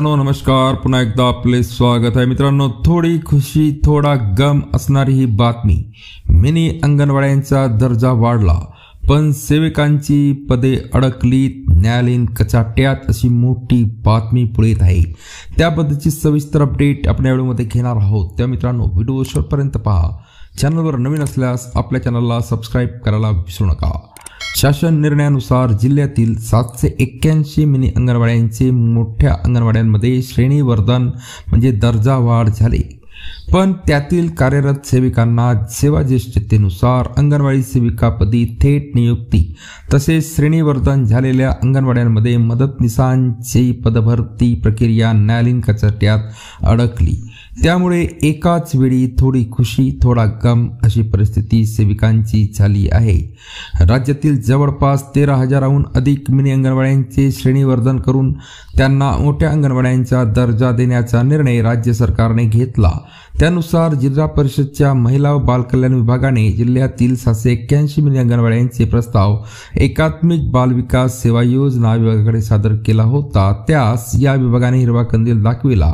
मित्रांनो नमस्कार, पुन्हा एकदा आपले स्वागत आहे। मित्रांनो, थोडी खुशी थोडा गम असणारी ही बातमी। मिनी अंगणवाड्यांचा दर्जा वाढला पण सेविकांची पदे अडकलीत, न्यायालयीन कचाट्यात अशी मोठी बातमी पुढे येत आहे। त्याबद्दलची सविस्तर अपडेट आपण या व्हिडिओमध्ये घेणार आहोत। त्या मित्रांनो, व्हिडिओ शेवटपर्यंत पहा। चॅनलवर नवीन असल्यास आपल्या चॅनलला सबस्क्राइब करायला विसरू नका। शासन निर्णयानुसार जिल्ह्यातील 781 मिनी अंगणवाड्यांचे मोठ्या अंगणवाड्यांमध्ये श्रेणीवर्धन म्हणजे दर्जा वाढ झाली, पण त्यातील कार्यरत सेविकांना सेवा ज्येष्ठतेनुसार अंगणवाडी सेविकापदी थेट नियुक्ती तसेच श्रेणीवर्धन झालेल्या अंगणवाड्यांमध्ये मदतनीसांची पदभरती प्रक्रिया न्यायालयीन कचाट्यात अडकली। त्यामुळे एकाच वेळी थोडी खुशी थोडा गम अशी परिस्थिती सेविकांची झाली आहे। राज्यातील जवळपास 13,000हून अधिक मिनी अंगणवाड्यांचे श्रेणीवर्धन करून त्यांना मोठ्या अंगणवाड्यांचा दर्जा देण्याचा निर्णय राज्य सरकारने घेतला। त्यानुसार जिल्हा परिषदच्या महिला व बालकल्याण विभागाने जिल्ह्यातील 781 मिनी अंगणवाड्यांचे प्रस्ताव एकात्मिक बाल विकास सेवा योजना विभागाकडे सादर केला होता। त्यास या विभागाने हिरवा कंदील दाखविला।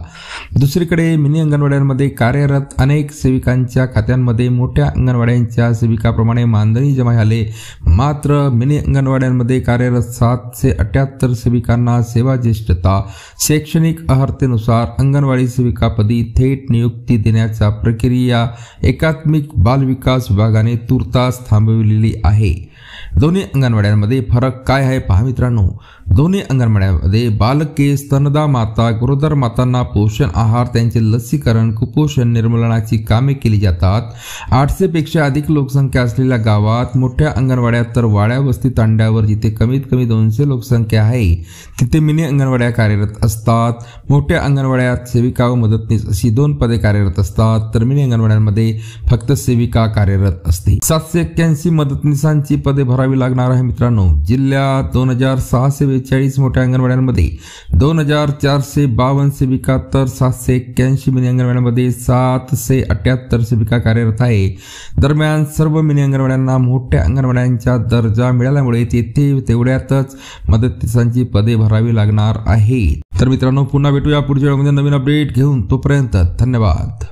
दुसरीकडे मिनी अंगणवाड्यांमध्ये कार्यरत अनेक सेविकांच्या खात्यांमध्ये मोठ्या अंगणवाड्यांच्या सेविकाप्रमाणे मानधनी जमा झाले, मात्र मिनी अंगणवाड्यांमध्ये कार्यरत 778 सेविकांना सेवा ज्येष्ठता शैक्षणिक अर्हतेनुसार अंगणवाडी सेविकापदी थेट नियुक्ती देण्याचा प्रक्रिया एकात्मिक बाल विकास विभागाने तुर्तास थांबविलेली आहे। दोन्ही अंगणवाड्यांमध्ये फरक काय आहे पहा मित्रांनो। दोन्ही अंगणवाड्यांमध्ये बालके, स्तनदा माता, गरोदर मातांना पोषण आहार, त्यांचे लसीकरण, कुपोषण निर्मूलनाची कामे केली जातात। 800 पेक्षा अधिक लोकसंख्या असलेल्या गावात मोठ्या अंगणवाड्यात तर वाड्या वस्ती तांड्यावर जिथे कमीत कमी 200 लोकसंख्या आहे तिथे मिनी अंगणवाड्या कार्यरत असतात। मोठ्या अंगणवाड्यात सेविका व मदतनीस अशी 2 पदे कार्यरत असतात, तर मिनी अंगणवाड्यांमध्ये फक्त सेविका कार्यरत असते। 781 मदतनीसांची पदे भरावी लागणार आहे मित्रांनो। जिल्ह्यात 2642 मोठ्या अंगणवाड्यांमध्ये 2452 सेविका तर 781 मिनी अंगणवाड्यांमध्ये 778 सेविका कार्यरत आहे। दरम्यान सर्व मिनी अंगणवाड्यांना मोठ्या अंगणवाड्यांचा दर्जा मिळाल्यामुळे तेथे तेवढ्यातच मदतनीसांची पदे भरावी लागणार आहेत। तर मित्रांनो, पुन्हा भेटूया पुढच्या व्हिडिओमध्ये नवीन अपडेट घेऊन। तोपर्यंत धन्यवाद।